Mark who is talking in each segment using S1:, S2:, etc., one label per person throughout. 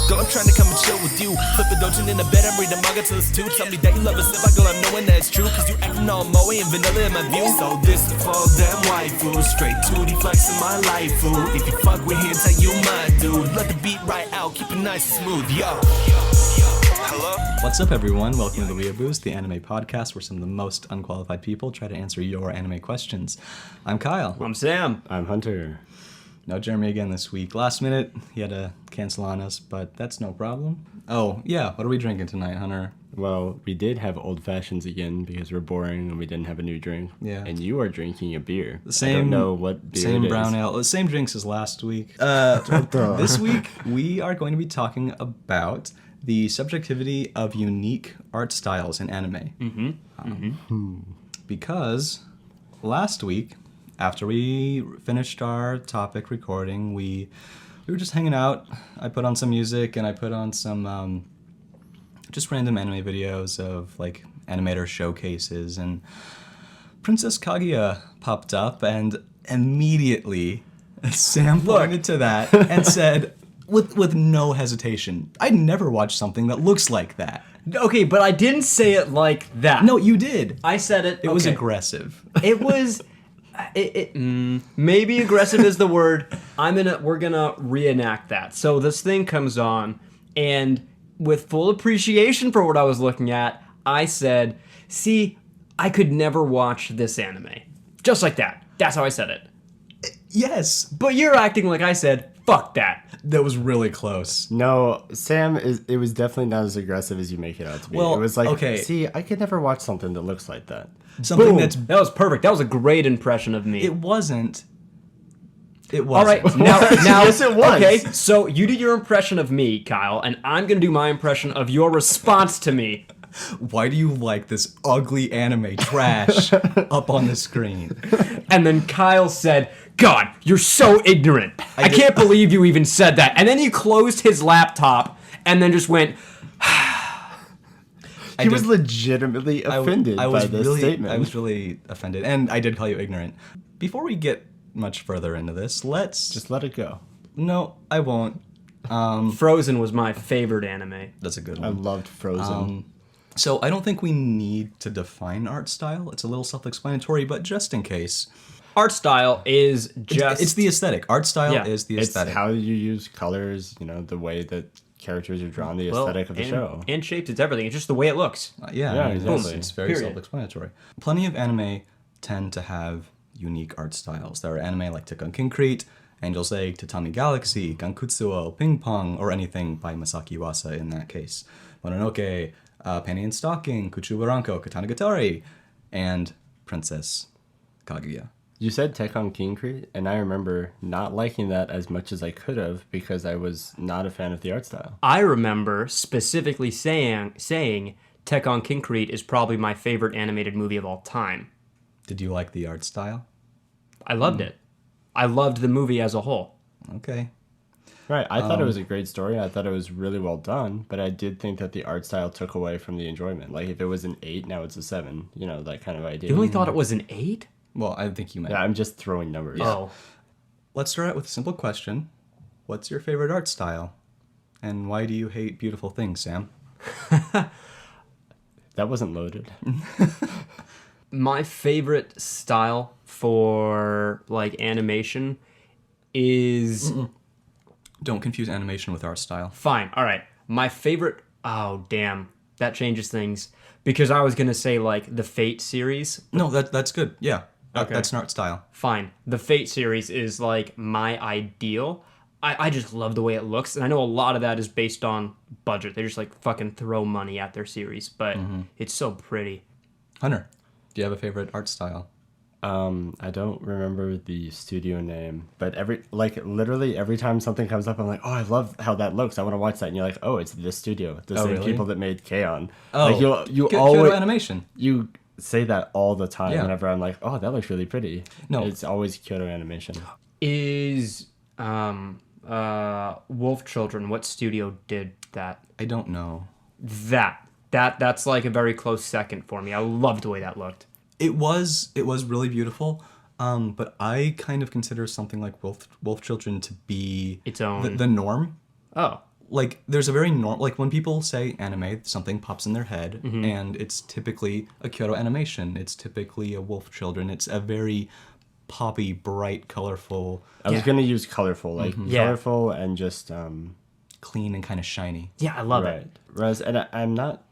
S1: Girl, I'm trying to come and chill with you. Flip a dojin in the bed, I'm reading manga till it's 2. Tell me that you love us if I girl, I'm knowing that it's true. Cause you acting all moe and vanilla in my view. So this is for them waifus. Straight 2D flex in my life, fool. If you fuck with hentai, you my dude. Let the beat right out, keep it nice and smooth, yo. Hello?
S2: What's up, everyone? Welcome to the weeabooze, the anime podcast where some of the most unqualified people try to answer your anime questions. I'm Kyle.
S3: I'm Sam.
S4: I'm Hunter.
S2: No Jeremy again this week. Last minute, he had to cancel on us, but that's no problem. Oh, yeah, what are we drinking tonight, Hunter?
S4: Well, we did have old fashions again because we're boring and we didn't have a new drink.
S2: Yeah.
S4: And you are drinking a beer.
S2: The same,
S4: I don't know what beer
S2: same
S4: it
S2: brown
S4: is.
S2: ale. The same drinks as last week. This week, we are going to be talking about the subjectivity of unique art styles in anime. Because last week, after we finished our topic recording, we were just hanging out. I put on some music and I put on some just random anime videos of like animator showcases, and Princess Kaguya popped up, and immediately Sam pointed to that and said, with no hesitation, I'd never watched something that looks like that.
S3: Okay, but I didn't say it like that.
S2: No, you did.
S3: I said it.
S2: It was aggressive.
S3: It was. Maybe aggressive is the word. We're gonna reenact that. So this thing comes on, and with full appreciation for what I was looking at, I said, "See, I could never watch this anime." Just like that. That's how I said it.
S2: Yes,
S3: But you're acting like I said, "Fuck that."
S2: that was really close.
S4: No, Sam, it was definitely not as aggressive as you make it out to be.
S2: Well,
S4: it was like,
S2: okay.
S4: see, I could never watch something that looks like that.
S2: Something
S3: Boom.
S2: that's
S3: That was perfect. That was a great impression of me.
S2: it wasn't. It wasn't.
S3: All right, now,
S4: Yes, it was.
S3: Okay, so you did your impression of me, Kyle, and I'm gonna do my impression of your response to me.
S2: Why do you like this ugly anime trash up on the screen?
S3: And then Kyle said, "God, you're so ignorant. I can't believe you even said that." And then he closed his laptop and then just went,
S4: He was legitimately offended
S2: I was
S4: by this
S2: really,
S4: statement.
S2: I was really offended, and I did call you ignorant. Before we get much further into this, let's
S4: Just let it go.
S2: No, I won't.
S3: Frozen was my favorite anime.
S2: That's a good
S4: I
S2: one.
S4: loved Frozen.
S2: So I don't think we need to define art style. It's a little self-explanatory, but just in case,
S3: Art style is just...
S2: it's the aesthetic. Art style
S3: Yeah,
S2: is the
S4: it's
S2: aesthetic.
S4: how you use colors, the way that characters are drawn, the aesthetic of the show.
S3: And shapes, it's everything. It's just the way it looks.
S4: Yeah, exactly.
S2: It's very
S3: Period.
S2: self-explanatory. Plenty of anime tend to have unique art styles. There are anime like Tekken Concrete, Angel's Egg, Tatami Galaxy, Gankutsuo, Ping Pong, or anything by Masaki Yuasa in that case. Mononoke, Penny and Stocking, Kuchu Baranko, Katanagatari, and Princess Kaguya.
S4: You said Tekken Concrete, and I remember not liking that as much as I could have because I was not a fan of the art style.
S3: I remember specifically saying Tekken Concrete is probably my favorite animated movie of all time.
S2: Did you like the art style?
S3: I loved it. I loved the movie as a whole.
S2: Okay.
S4: Right, I thought it was a great story. I thought it was really well done, but I did think that the art style took away from the enjoyment. Like, if it was an 8, now it's a 7. That kind of idea.
S3: You only thought it was an 8?
S2: Well, I think you meant.
S4: Yeah, I'm just throwing numbers.
S3: Oh.
S2: Let's start out with a simple question. What's your favorite art style? And why do you hate beautiful things, Sam?
S4: That wasn't loaded.
S3: My favorite style for, like, animation is...
S2: Don't confuse animation with art style.
S3: Fine, all right. My favorite... Oh, damn. That changes things. Because I was going to say, like, the Fate series.
S2: No, that's good. Yeah.
S3: Okay.
S2: That's an art style.
S3: Fine. The Fate series is, like, my ideal. I just love the way it looks. And I know a lot of that is based on budget. They just, like, fucking throw money at their series. But it's so pretty.
S2: Hunter, do you have a favorite art style?
S4: I don't remember the studio name, but literally every time something comes up, I'm like, oh, I love how that looks. I want to watch that. And you're like, oh, it's this studio. The same
S2: really?
S4: people that made K-On!
S2: Oh,
S4: Like, you
S2: Kyoto
S4: always...
S2: Animation.
S4: You say that all the time
S2: Yeah.
S4: whenever I'm like, oh, that looks really pretty.
S2: No.
S4: It's always Kyoto Animation.
S3: Is Wolf Children, what studio did that?
S2: I don't know.
S3: That's like a very close second for me. I loved the way that looked.
S2: It was really beautiful, but I kind of consider something like Wolf Children to be
S3: Its own.
S2: the norm.
S3: Oh.
S2: like there's a very like when people say anime, something pops in their head, and it's typically a Kyoto animation. It's typically a Wolf Children. It's a very poppy, bright, colorful,
S4: I was gonna use colorful, like
S3: Yeah.
S4: colorful and just
S2: clean and kind of shiny.
S3: Yeah, I love
S4: right.
S3: it.
S4: Whereas, and I'm not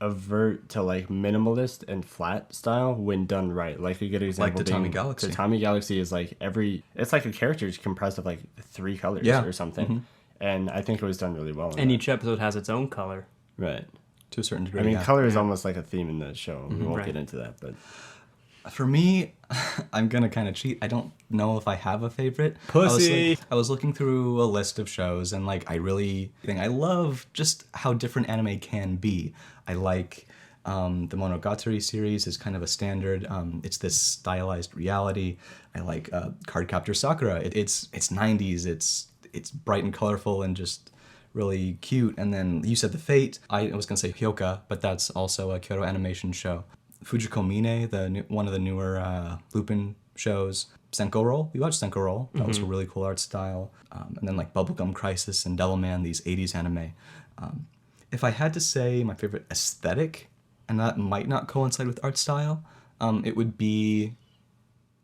S4: avert to like minimalist and flat style when done right. Like a good example,
S2: Tatami
S4: being
S2: Galaxy.
S4: Tatami Galaxy is like it's like a character is comprised of like 3 colors
S2: Yeah.
S4: or something, and I think it was done really well. in
S3: And
S4: that.
S3: each episode has its own color.
S4: Right.
S2: To a certain degree.
S4: I mean,
S2: yeah.
S4: color is almost like a theme in the show. We won't
S3: Right.
S4: get into that, but
S2: For me, I'm gonna kind of cheat. I don't know if I have a favorite.
S3: Pussy.
S2: I was looking through a list of shows, and like I really think I love just how different anime can be. I like the Monogatari series is kind of a standard. It's this stylized reality. I like Cardcaptor Sakura. It's 90s. It's bright and colorful and just really cute. And then you said The Fate. I was gonna say Hyoka, but that's also a Kyoto Animation show. Fujiko Mine, one of the newer Lupin shows. Senko Roll. We watched Senko Roll. That was a really cool art style. And then like Bubblegum Crisis and Devilman, these 80s anime. If I had to say my favorite aesthetic, and that might not coincide with art style, it would be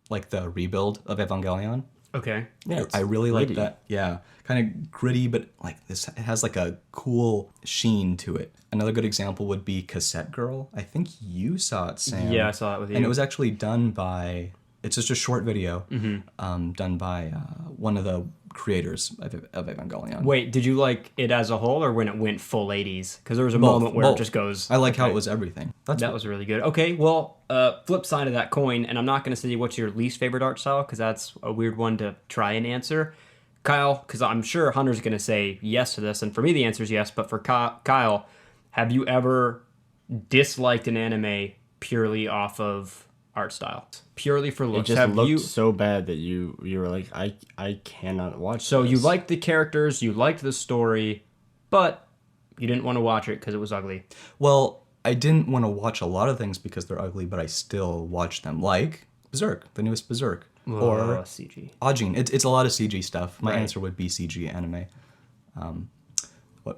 S2: like the rebuild of Evangelion.
S3: Okay.
S4: yeah,
S2: I really like
S4: gritty.
S2: that. Yeah, kind of gritty, but like this, it has like a cool sheen to it. Another good example would be Cassette Girl. I think you saw it, Sam.
S3: Yeah, I saw it with you.
S2: And it was actually done by. It's just a short video, done by one of the creators of Evangelion.
S3: Wait, did you like it as a whole or when it went full 80s? Because there was a
S2: Both,
S3: moment where
S2: both.
S3: it just goes.
S2: I like how
S3: okay.
S2: it was everything.
S3: That was really good. Okay, well, flip side of that coin, and I'm not going to say what's your least favorite art style because that's a weird one to try and answer. Kyle, because I'm sure Hunter's going to say yes to this, and for me the answer is yes, but for Kyle, have you ever disliked an anime purely off of art style? Purely for
S4: It
S3: looks?
S4: just
S3: Have
S4: looked
S3: you?
S4: so bad that you were like, I cannot watch.
S3: So
S4: this.
S3: you liked the characters, you liked the story, but you didn't want to watch it because it was ugly.
S2: Well, I didn't want to watch a lot of things because they're ugly, but I still watched them. Like Berserk, the newest Berserk, or
S3: CG.
S2: Ajin. It's a lot of CG stuff. My
S3: Right.
S2: answer would be CG anime.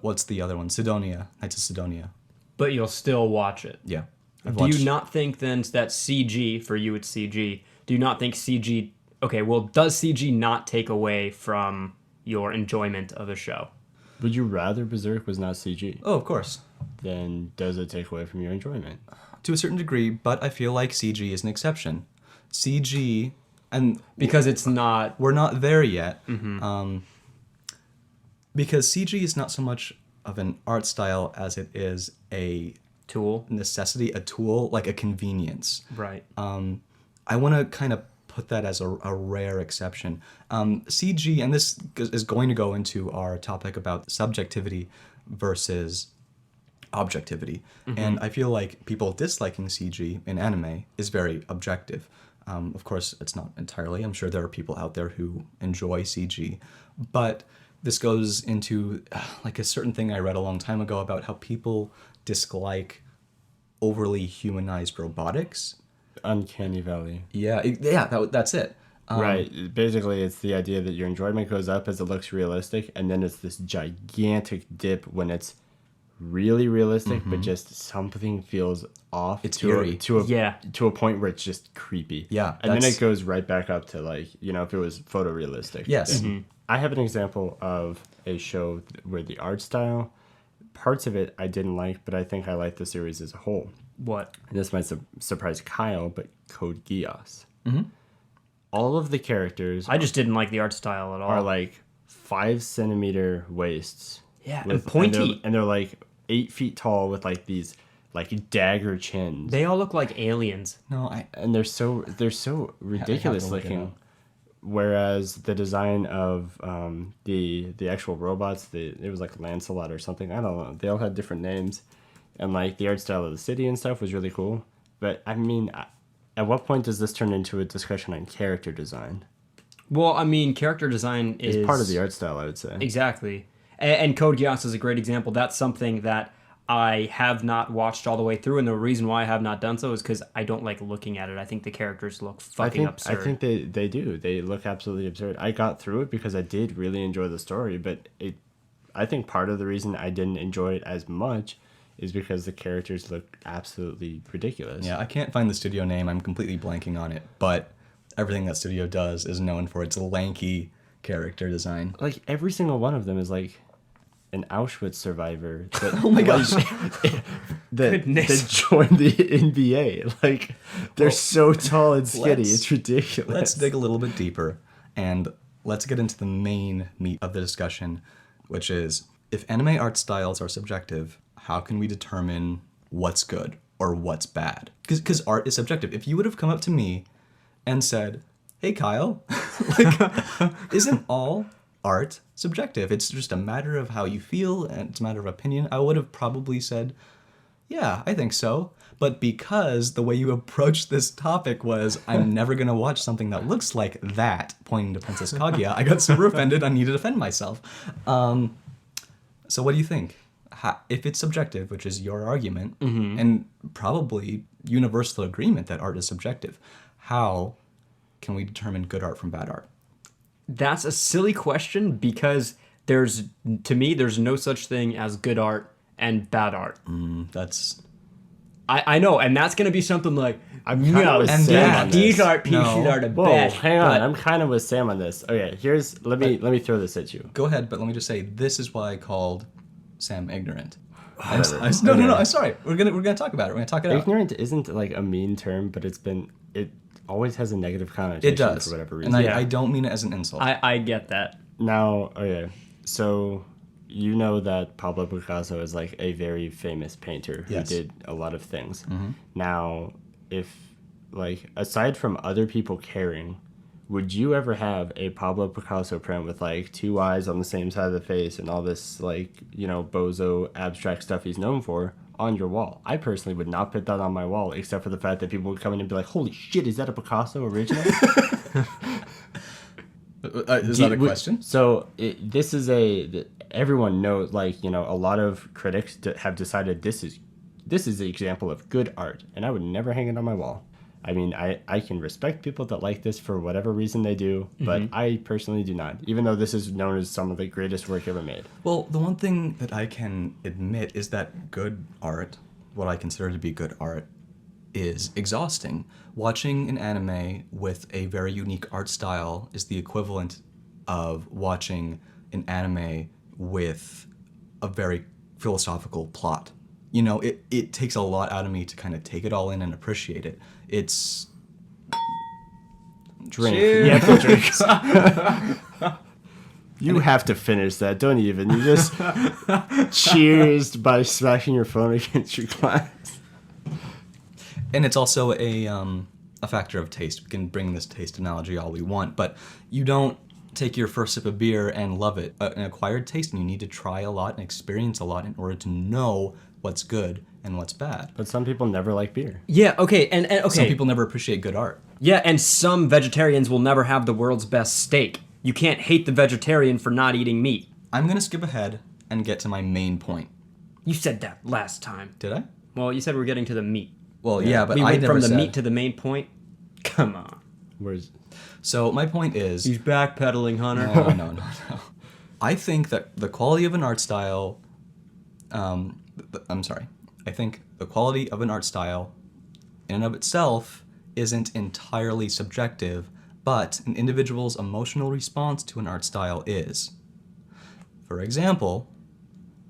S2: What's the other one? Sidonia, Knights of Sidonia.
S3: But you'll still watch it.
S2: Yeah.
S3: Do you not think then that CG, for you it's CG, do you not think CG, okay, well, does CG not take away from your enjoyment of a show?
S4: Would you rather Berserk was not CG?
S2: Oh, of course.
S4: Then does it take away from your enjoyment?
S2: To a certain degree, but I feel like CG is an exception. CG, and
S3: Because it's not,
S2: we're not there yet. Because CG is not so much of an art style as it is a
S3: tool.
S2: necessity, a tool, like a convenience.
S3: Right.
S2: I want to kind of put that as a rare exception. CG, and this is going to go into our topic about subjectivity versus objectivity. And I feel like people disliking CG in anime is very objective. Of course, it's not entirely. I'm sure there are people out there who enjoy CG. But this goes into like a certain thing I read a long time ago about how people dislike overly humanized robotics.
S4: Uncanny Valley.
S2: Yeah, that's it.
S4: Right. Basically, it's the idea that your enjoyment goes up as it looks realistic, and then it's this gigantic dip when it's really realistic, but just something feels off.
S2: It's
S4: to
S2: eerie.
S4: to a point where it's just creepy.
S2: Yeah,
S4: and then
S2: that's-
S4: it goes right back up to like if it was photorealistic.
S2: Yes.
S4: I have an example of a show where the art style, parts of it I didn't like, but I think I liked the series as a whole.
S3: What?
S4: And this might surprise Kyle, but Code Geass. All of the characters
S3: I just didn't like the art style at all.
S4: are like 5-centimeter waists.
S3: Yeah, and pointy.
S4: And they're like 8 feet tall with like these like dagger chins.
S3: They all look like aliens.
S2: No,
S4: And they're so ridiculous
S2: look it
S4: looking.
S2: up.
S4: Whereas the design of the actual robots, it was like Lancelot or something. I don't know. They all had different names, and like the art style of the city and stuff was really cool. But I mean, at what point does this turn into a discussion on character design?
S3: Well, I mean, character design is
S4: It's part of the art style, I would say.
S3: Exactly. And Code Geass is a great example. That's something that I have not watched all the way through, and the reason why I have not done so is because I don't like looking at it. I think the characters look fucking absurd.
S4: I think they do. They look absolutely absurd. I got through it because I did really enjoy the story, but I think part of the reason I didn't enjoy it as much is because the characters look absolutely ridiculous.
S2: Yeah, I can't find the studio name. I'm completely blanking on it. But everything that studio does is known for its lanky character design.
S4: Like every single one of them is like an Auschwitz survivor. That,
S2: Oh my gosh.
S4: that joined the NBA. Like they're so tall and skinny.
S2: let's-
S4: It's ridiculous.
S2: Let's dig a little bit deeper and let's get into the main meat of the discussion, which is if anime art styles are subjective, how can we determine what's good or what's bad? Because art is subjective. If you would have come up to me and said, "Hey, Kyle, like, isn't all art subjective? It's just a matter of how you feel and it's a matter of opinion," I would have probably said, "Yeah, I think so." But because the way you approached this topic was, I'm never going to watch something that looks like that, pointing to Princess Kaguya, I got super offended. I need to defend myself. So what do you think? If it's subjective, which is your argument, and probably universal agreement that art is subjective, how can we determine good art from bad art?
S3: That's a silly question because to me, there's no such thing as good art and bad art.
S2: That's...
S3: I know, and that's going to be something like,
S4: I'm kind of with Sam on
S3: these
S4: this.
S3: art pieces
S2: No.
S3: are the
S4: Whoa,
S3: best.
S4: hang on.
S3: but-
S4: I'm kind of with Sam on this. Okay, let me throw this at you.
S2: Go ahead, but let me just say, this is why I called Sam ignorant.
S4: Whatever.
S2: No, I'm sorry. We're gonna talk about it. We're gonna talk it out.
S4: Ignorant isn't like a mean term, but it always has a negative connotation
S2: It does,
S4: for whatever
S2: and
S4: reason.
S3: Yeah.
S2: I don't mean it as an insult.
S3: I get that.
S4: Now, okay, so you know that Pablo Picasso is like a very famous painter who
S2: Yes.
S4: did a lot of things. Now, if like aside from other people caring, would you ever have a Pablo Picasso print with like two eyes on the same side of the face and all this like, bozo abstract stuff he's known for on your wall? I personally would not put that on my wall, except for the fact that people would come in and be like, "Holy shit, is that a Picasso original?"
S2: Is that a question?
S4: So this is everyone knows, like, a lot of critics have decided this is the example of good art, and I would never hang it on my wall. I mean, I can respect people that like this for whatever reason they do, but I personally do not, even though this is known as some of the greatest work ever made.
S2: Well, the one thing that I can admit is that good art, what I consider to be good art, is exhausting. Watching an anime with a very unique art style is the equivalent of watching an anime with a very philosophical plot. It takes a lot out of me to kind of take it all in and appreciate it. It's...
S4: Drink.
S3: Cheers.
S4: You have to drink. You have to finish that. Don't even. You just cheers by smashing your phone against your glass.
S2: And it's also a factor of taste. We can bring this taste analogy all we want, but you don't take your first sip of beer and love it. An acquired taste, and you need to try a lot and experience a lot in order to know what's good and what's bad.
S4: But some people never like beer.
S3: Yeah, okay, and okay.
S2: Some people never appreciate good art.
S3: Yeah, and some vegetarians will never have the world's best steak. You can't hate the vegetarian for not eating meat.
S2: I'm going to skip ahead and get to my main point.
S3: You said that last time.
S2: Did I?
S3: Well, you said we're getting to the meat.
S2: Well, yeah, but
S3: we
S2: I
S3: went
S2: never
S3: from the
S2: said...
S3: meat to the main point. Come on.
S4: Whereas
S2: So my point is...
S3: He's backpedaling, Hunter.
S2: No. I think that the quality of an art style... I'm sorry. I think the quality of an art style in and of itself isn't entirely subjective, but an individual's emotional response to an art style is. For example,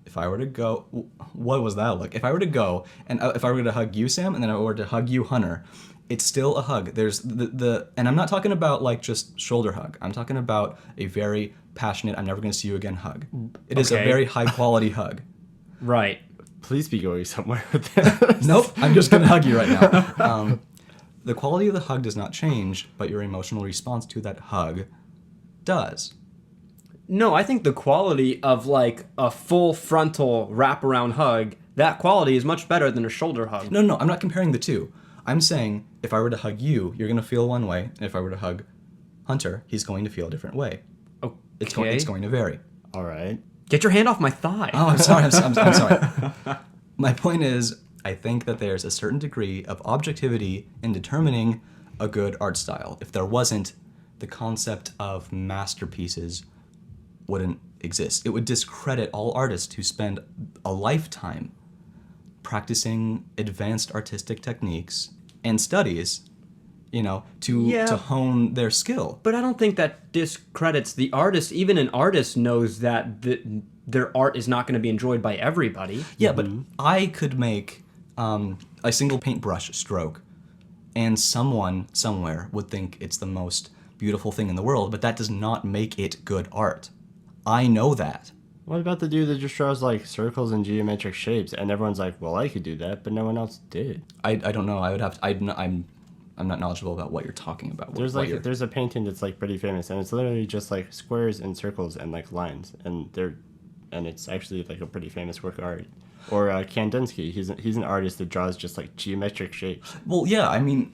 S2: if I were to go... What was that look? If I were to go, and if I were to hug you, Sam, and then I were to hug you, Hunter, it's still a hug. There's and I'm not talking about like just shoulder hug. I'm talking about a very passionate, I'm never going to see you again hug. It is a
S3: Okay.
S2: very high quality hug.
S3: Right.
S4: please be going somewhere with this.
S2: Nope, I'm just going to hug you right now. The quality of the hug does not change, but your emotional response to that hug does.
S3: No, I think the quality of like a full frontal wraparound hug, that quality is much better than a shoulder hug.
S2: No, I'm not comparing the two. I'm saying if I were to hug you, you're going to feel one way, and if I were to hug Hunter, he's going to feel a different way.
S3: Okay.
S2: It's going to vary.
S4: All right.
S3: Get your hand off my thigh.
S2: Oh, I'm sorry. I'm sorry. My point is, I think that there's a certain degree of objectivity in determining a good art style. If there wasn't, the concept of masterpieces wouldn't exist. It would discredit all artists who spend a lifetime practicing advanced artistic techniques and studies, to hone their skill.
S3: But I don't think that discredits the artist. Even an artist knows that their art is not going to be enjoyed by everybody.
S2: Yeah, but I could make a single paintbrush stroke, and someone somewhere would think it's the most beautiful thing in the world, but that does not make it good art. I know that.
S4: What about the dude that just draws like circles and geometric shapes, and everyone's like, "Well, I could do that," but no one else did.
S2: I don't know. I would have to. I'm not knowledgeable about what you're talking about.
S4: There's a painting that's like pretty famous, and it's literally just like squares and circles and like lines, and it's actually like a pretty famous work of art. Or Kandinsky, he's an artist that draws just like geometric shapes.
S2: Well, yeah, I mean,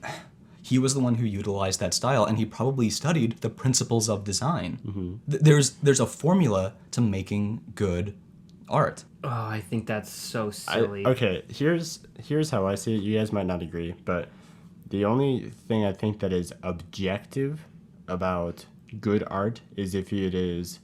S2: he was the one who utilized that style, and he probably studied the principles of design. Mm-hmm. There's a formula to making good art.
S3: Oh, I think that's so silly.
S4: Okay, here's how I see it. You guys might not agree, but the only thing I think that is objective about good art is if it is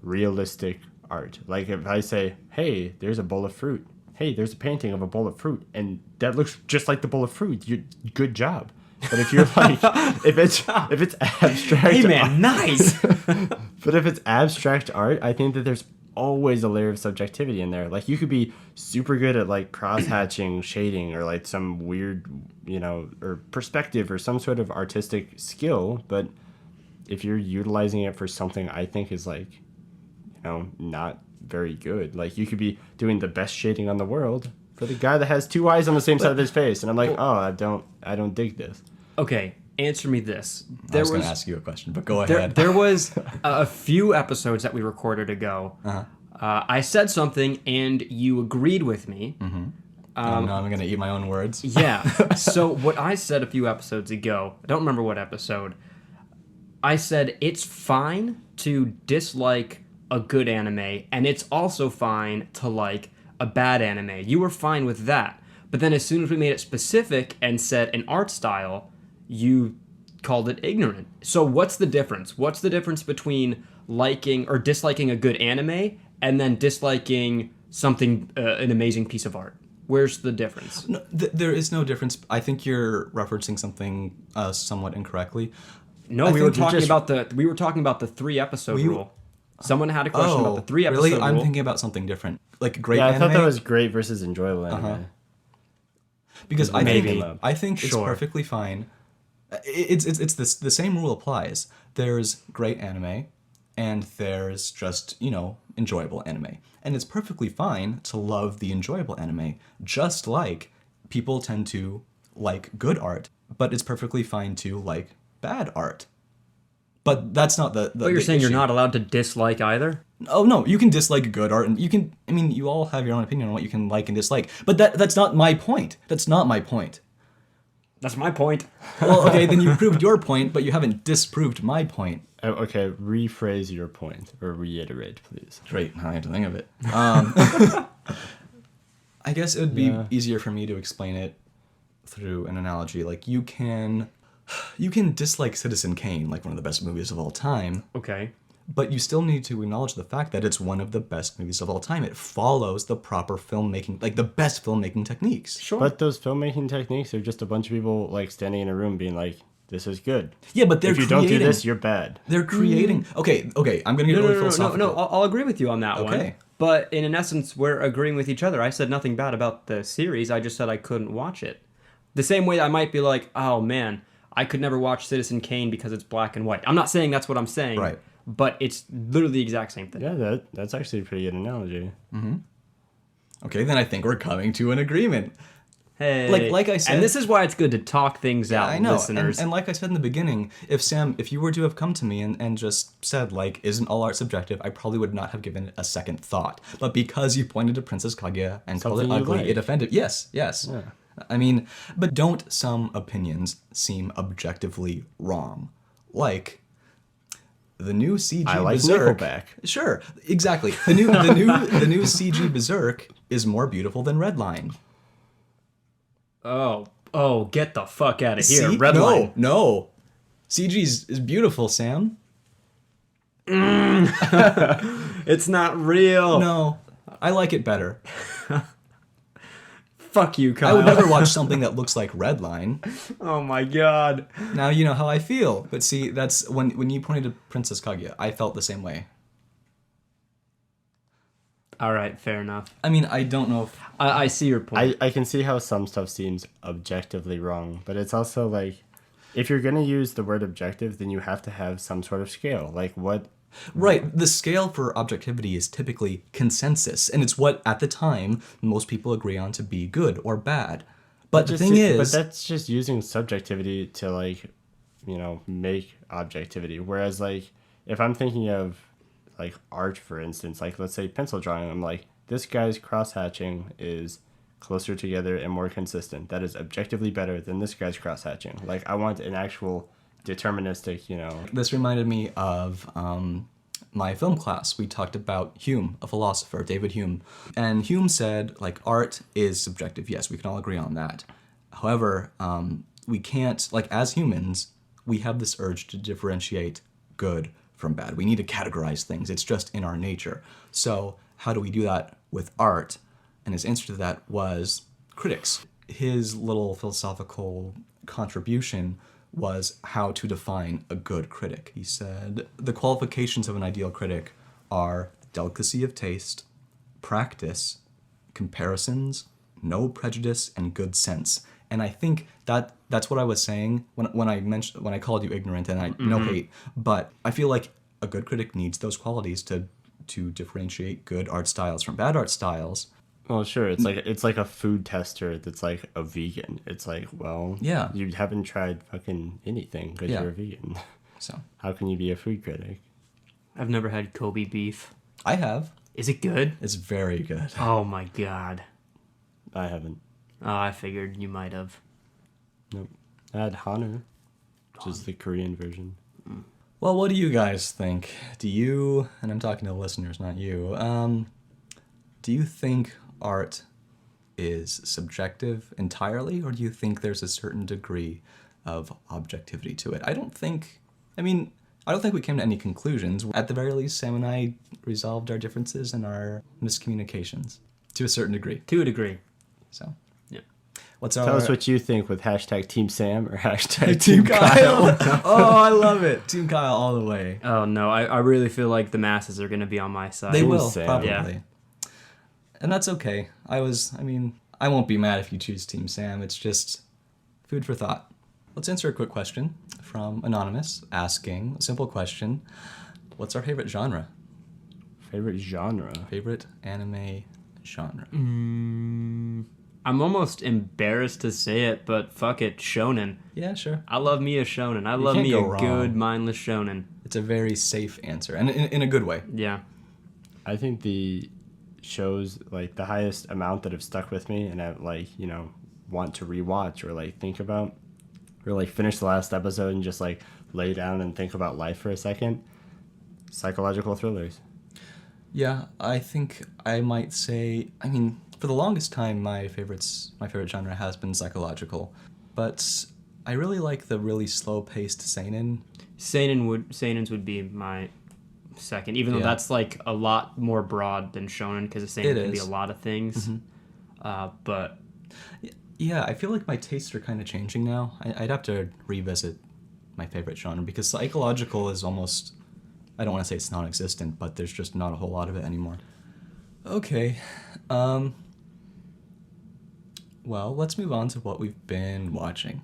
S4: realistic art. Like if I say, hey, there's a bowl of fruit. Hey, there's a painting of a bowl of fruit, and that looks just like the bowl of fruit. Good job. But if you're like, if it's abstract,
S3: hey man, nice.
S4: But if it's abstract art, I think that there's always a layer of subjectivity in there. Like you could be super good at like cross hatching, shading, or like some weird, or perspective or some sort of artistic skill. But if you're utilizing it for something I think is like, not very good. Like you could be doing the best shading on the world for the guy that has two eyes on the same side of his face, and I'm like, I don't dig this.
S3: Okay, answer me this.
S2: I was going to ask you a question, but go ahead.
S3: There was a few episodes that we recorded ago. Uh-huh. I said something, and you agreed with me.
S2: Mm-hmm. No, I'm going to eat my own words.
S3: Yeah. So what I said a few episodes ago, I don't remember what episode, I said it's fine to dislike a good anime, and it's also fine to like a bad anime. You were fine with that. But then as soon as we made it specific and said an art style, you called it ignorant. So what's the difference? What's the difference between liking or disliking a good anime and then disliking something, an amazing piece of art? Where's the difference?
S2: No, there is no difference. I think you're referencing something somewhat incorrectly.
S3: No, we were talking about the 3-episode rule. Someone had a question about the 3-episode
S2: really?
S3: rule.
S2: I'm thinking about something different. Like great anime.
S4: I thought that was great versus enjoyable anime.
S2: Because I think it's perfectly fine. It's the same rule applies. There's great anime, and there's just enjoyable anime, and it's perfectly fine to love the enjoyable anime, just like people tend to like good art, but it's perfectly fine to like bad art. But that's not the
S3: But you're saying
S2: issue.
S3: you're not allowed to dislike either?
S2: Oh no, you can dislike good art, and you all have your own opinion on what you can like and dislike. But that's not my point. That's not my point.
S3: That's my point.
S2: Well, okay, then you proved your point, but you haven't disproved my point.
S4: Okay, rephrase your point, or reiterate, please.
S2: Great, now I have to think of it. I guess it would be easier for me to explain it through an analogy. Like you can dislike Citizen Kane, like one of the best movies of all time.
S3: Okay.
S2: But you still need to acknowledge the fact that it's one of the best movies of all time. It follows the proper filmmaking, like the best filmmaking techniques.
S3: Sure.
S4: But those filmmaking techniques are just a bunch of people like standing in a room being like, "This is good."
S2: Yeah, but
S4: if you don't do this, you're bad.
S2: They're creating. Okay. I'm gonna get really philosophical.
S3: No. I'll agree with you on that one.
S2: Okay.
S3: But in essence, we're agreeing with each other. I said nothing bad about the series. I just said I couldn't watch it. The same way I might be like, "Oh man, I could never watch Citizen Kane because it's black and white." I'm not saying that's what I'm saying.
S2: Right.
S3: But it's literally the exact same thing.
S4: Yeah, that's actually a pretty good analogy.
S2: Mm-hmm. Okay, then I think we're coming to an agreement.
S3: Hey.
S2: Like I said,
S3: and this is why it's good to talk things out,
S2: I know.
S3: listeners.
S2: And like I said in the beginning, if you were to have come to me and just said, like, isn't all art subjective, I probably would not have given it a second thought. But because you pointed to Princess Kaguya and called it ugly, it offended. Yes. Yeah. I mean, but don't some opinions seem objectively wrong? Like the new CG
S4: I like
S2: Berserk.
S4: Nickelback.
S2: Sure, exactly. The new CG Berserk is more beautiful than Redline.
S3: Oh, get the fuck out of here.
S2: See?
S3: Redline.
S2: No. CG is beautiful, Sam.
S3: It It's not real.
S2: No, I like it better.
S3: Fuck you, Kyle.
S2: I would never watch something that looks like Redline.
S3: Oh my god.
S2: Now you know how I feel. But see, that's when you pointed to Princess Kaguya, I felt the same way.
S3: All right, fair enough.
S2: I mean, I don't know if...
S3: I see your point.
S4: I can see how some stuff seems objectively wrong, but it's also like, if you're gonna use the word objective, then you have to have some sort of scale. Like what?
S2: Right, the scale for objectivity is typically consensus, and it's what, at the time, most people agree on to be good or bad. But the thing is...
S4: But that's just using subjectivity to, like, make objectivity. Whereas, like, if I'm thinking of, like, art, for instance, like, let's say pencil drawing, I'm like, this guy's cross-hatching is closer together and more consistent. That is objectively better than this guy's cross-hatching. Like, I want an actual deterministic,
S2: This reminded me of my film class. We talked about Hume, a philosopher, David Hume. And Hume said, like, art is subjective. Yes, we can all agree on that. However, we can't, like, as humans, we have this urge to differentiate good from bad. We need to categorize things. It's just in our nature. So how do we do that with art? And his answer to that was critics. His little philosophical contribution was how to define a good critic. He said, the qualifications of an ideal critic are delicacy of taste, practice, comparisons, no prejudice, and good sense. And I think that's what I was saying when I called you ignorant, and no hate, but I feel like a good critic needs those qualities to differentiate good art styles from bad art styles.
S4: Well, sure. It's like a food tester that's like a vegan. It's like, well,
S2: Yeah.
S4: you haven't tried fucking anything because
S2: Yeah.
S4: you're a vegan.
S2: So
S4: How can you be a food critic?
S3: I've never had Kobe beef.
S2: I have.
S3: Is it good?
S2: It's very good.
S3: Oh my god.
S4: I haven't.
S3: Oh, I figured you might have.
S4: Nope. I had Hanu, which is the Korean version.
S2: Well, what do you guys think? Do you, and I'm talking to listeners, not you, do you think art is subjective entirely, or do you think there's a certain degree of objectivity to it? I don't think we came to any conclusions. At the very least, Sam and I resolved our differences and our miscommunications to a certain degree.
S3: To a degree.
S2: So,
S3: Yeah.
S2: Tell
S4: us what you think with hashtag Team Sam or hashtag Team
S2: Kyle. Oh, I love it. Team Kyle all the way.
S3: Oh no, I really feel like the masses are going to be on my side.
S2: They will,
S4: Sam.
S2: probably.
S3: Yeah.
S2: And that's okay. I won't be mad if you choose Team Sam. It's just food for thought. Let's answer a quick question from Anonymous, asking a simple question. What's our favorite genre?
S4: Favorite genre?
S2: Favorite anime genre?
S3: I'm almost embarrassed to say it, but fuck it, shonen.
S2: Yeah, sure.
S3: I love me a shonen. I love
S2: can't
S3: me
S2: go
S3: a
S2: wrong.
S3: good, mindless shonen.
S2: It's a very safe answer, and in a good way.
S3: Yeah.
S4: I think the shows, like, the highest amount that have stuck with me and I've, like, want to rewatch or, like, think about or, like, finish the last episode and just, like, lay down and think about life for a second. Psychological thrillers.
S2: Yeah, I think I might say, for the longest time, my favorite genre has been psychological, but I really like the really slow-paced seinen.
S3: Seinens would be my second, even though
S2: Yeah.
S3: that's like a lot more broad than shonen, because a seinen
S2: It
S3: can be
S2: is.
S3: a lot of things. But
S2: Yeah, I feel like my tastes are kind of changing now. I'd have to revisit my favorite genre, because psychological is almost, I don't want to say it's non-existent, but there's just not a whole lot of it anymore. Okay. Well, let's move on to what we've been watching.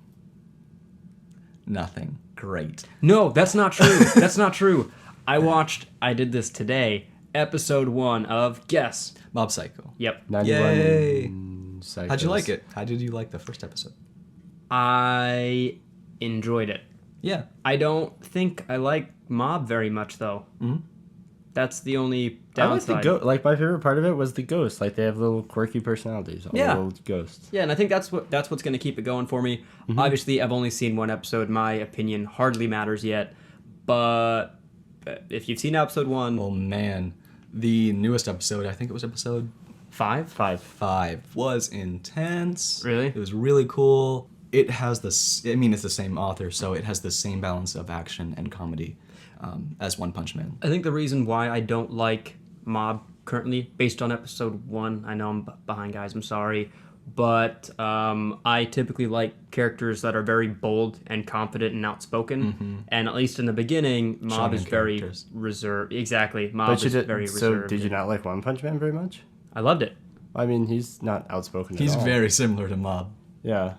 S2: Nothing. Great.
S3: no, that's not true. That's not true. I did this today. Episode 1 of Guess.
S2: Mob Psycho.
S3: Yep.
S4: 91
S2: Yay.
S4: Psychos.
S2: How'd you like it? How did you like the first episode?
S3: I enjoyed it.
S2: Yeah.
S3: I don't think I like Mob very much, though.
S2: Mhm.
S3: That's the only
S4: I like
S3: downside.
S4: the like, my favorite part of it was the ghosts. Like, they have little quirky personalities. All
S3: Yeah.
S4: the little ghosts.
S3: Yeah, and I think that's what's going to keep it going for me. Obviously, I've only seen one episode. My opinion hardly matters yet. But if you've seen episode 1,
S2: Oh man, the newest episode, I think it was episode
S3: 5?
S2: 5, was intense.
S3: Really?
S2: It was really cool. It has it's the same author, so it has the same balance of action and comedy as One Punch Man.
S3: I think the reason why I don't like Mob currently, based on episode 1. I know I'm behind, guys. I'm sorry. But I typically like characters that are very bold and confident and outspoken. And at least in the beginning, Mob is very reserved. Exactly. Mob is very reserved.
S4: So did you not like One Punch Man very much?
S3: I loved it.
S4: I mean, he's not outspoken
S2: He's
S4: at all.
S2: very similar to Mob.
S4: Yeah.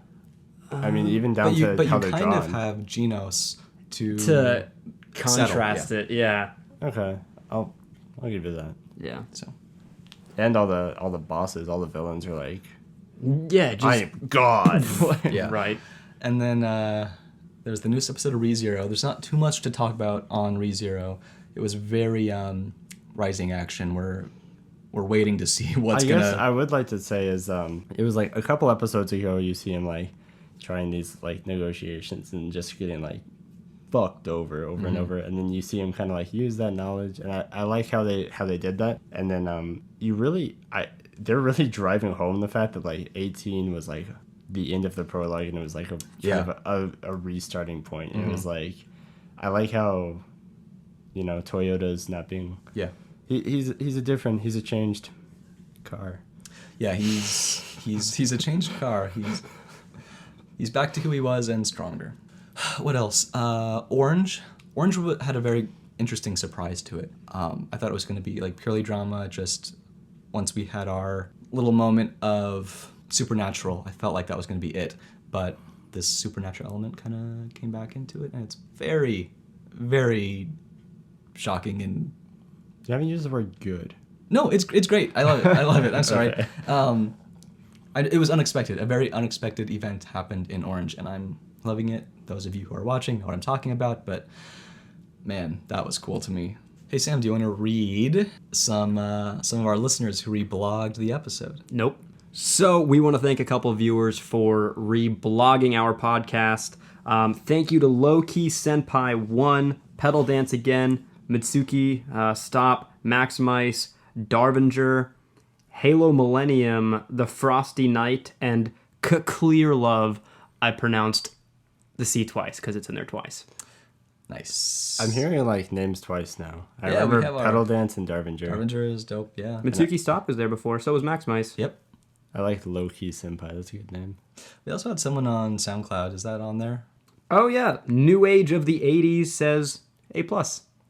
S4: I mean, even down to how they're drawn. But you
S2: kind of have Genos
S3: to contrast
S2: settle,
S3: it. Yeah.
S4: Okay. I'll give you that.
S3: Yeah.
S2: So.
S4: And all the bosses, all the villains are like,
S3: Yeah, just
S4: I am God.
S2: Yeah.
S3: right.
S2: And then there's the newest episode of ReZero. There's not too much to talk about on ReZero. It was very rising action. We're waiting to see what's
S4: I
S2: gonna.
S4: guess I would like to say is it was like a couple episodes ago you see him like trying these like negotiations and just getting like fucked over and over, and then you see him kind of like use that knowledge, and I like how they did that, and then they're really driving home the fact that like 18 was like the end of the prologue, and it was like a restarting point, and it was like I like how Toyota's not being he's a changed car.
S2: Yeah, he's a changed car. He's back to who he was and stronger. What else? Orange had a very interesting surprise to it. I thought it was going to be like purely drama. Just once we had our little moment of supernatural, I felt like that was going to be it. But this supernatural element kind of came back into it, and it's very, very shocking. And
S4: You haven't used the word good.
S2: no, it's great. I love it. I love it. I'm sorry.
S4: Okay.
S2: It was unexpected. A very unexpected event happened in Orange, and I'm loving it. Those of you who are watching know what I'm talking about, but man, that was cool to me. Hey Sam, do you want to read some of our listeners who reblogged the episode?
S3: Nope. So we want to thank a couple of viewers for reblogging our podcast. Thank you to Lowkey Senpai 1, Pedal Dance Again, Mitsuki, Stop, Maximice, Darvinger, Halo Millennium, The Frosty Knight, and Clear Love. I pronounced the C twice because it's in there twice.
S2: Nice.
S4: I'm hearing like names twice now. I
S2: Yeah, we
S4: remember
S2: have our-
S4: Pedal Dance and Darvinger.
S2: Darvinger is dope, yeah.
S3: Mitsuki Stop was there before, so was Maximice.
S2: Yep.
S4: I like Low Key Senpai. That's a good name.
S2: We also had someone on SoundCloud. Is that on there?
S3: Oh yeah, New Age of the 80s says A+.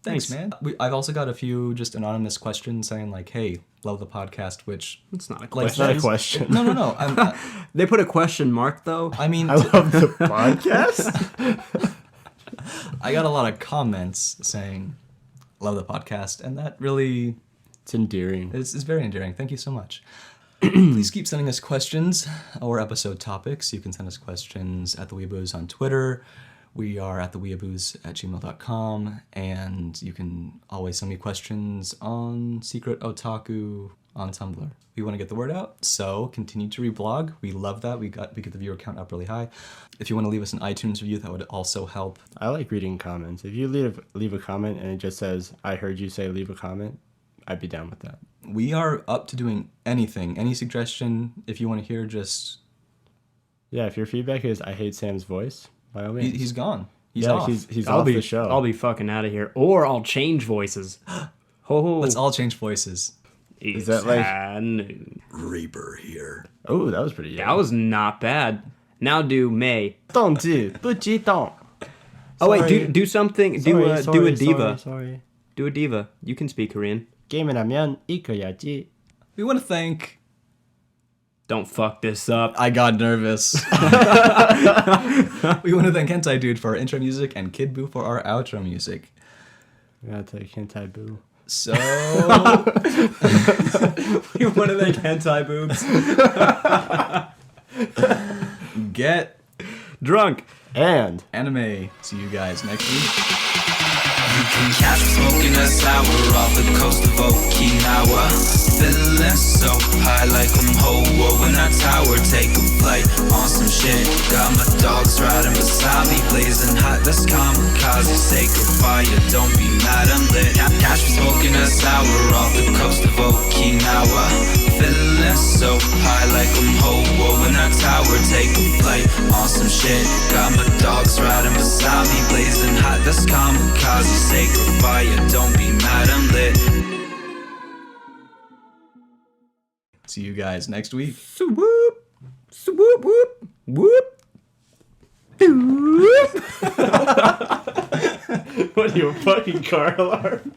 S2: Thanks, man. I've also got a few just anonymous questions saying like, hey, love the podcast, which...
S3: It's not a
S2: like,
S3: question.
S4: That's not a question.
S2: No.
S3: They put a question mark though.
S2: I mean,
S4: I love the podcast.
S2: I got a lot of comments saying, love the podcast, and that really
S4: It's endearing.
S2: is very endearing. Thank you so much. Please keep sending us questions or episode topics. You can send us questions at theweeabooze on Twitter. We are at theweeabooze@gmail.com, and you can always send me questions on Secret Otaku on Tumblr. We want to get the word out, so continue to reblog. We love that. We get the viewer count up really high. If you want to leave us an iTunes review, that would also help.
S4: I like reading comments. If you leave a comment and it just says, I heard you say leave a comment, I'd be down with that.
S2: We are up to doing anything, any suggestion. If you want to hear, just
S4: Yeah, if your feedback is I hate Sam's voice, by all means.
S2: he's gone. He's
S4: yeah,
S2: off.
S4: he's off the show.
S3: I'll be fucking out of here, or I'll change voices. Ho ho.
S2: Let's all change voices.
S3: Is
S4: that like-
S2: Reaper here.
S4: Oh, that was pretty good.
S3: That was not bad. Now do May.
S4: 动字不激动.
S3: Oh wait,
S4: Sorry.
S3: do something.
S4: Sorry,
S3: do a diva.
S4: Sorry.
S3: Do a diva. You can speak Korean.
S4: 게임이라면 이거야지.
S2: We want to thank...
S3: Don't fuck this up.
S2: I got nervous. We want to thank Hentai Dude for our intro music and Kid Boo for our outro music.
S4: We gotta take hentai boo.
S2: So...
S3: You want to make hentai boobs?
S2: Get
S3: Drunk.
S4: And
S2: anime. See you guys next week.
S1: You can catch me smoking a sour off the coast of Okinawa. Feeling so high like I'm Ho-Oh in that tower. Take a flight on some shit. Got my dogs riding beside me, blazing hot. That's kamikaze, sacred fire. Don't be mad, I'm lit. Catch me smoking a sour off the coast of Okinawa. Feeling so high like I'm Ho-Oh in that tower. Take a flight on some shit. Got my dogs riding beside me, blazing hot. That's kamikaze, sacred fire. Don't be mad, I'm lit.
S2: see you guys next week.
S3: Swoop, swoop, whoop, whoop.
S4: What are you, a fucking car alarm?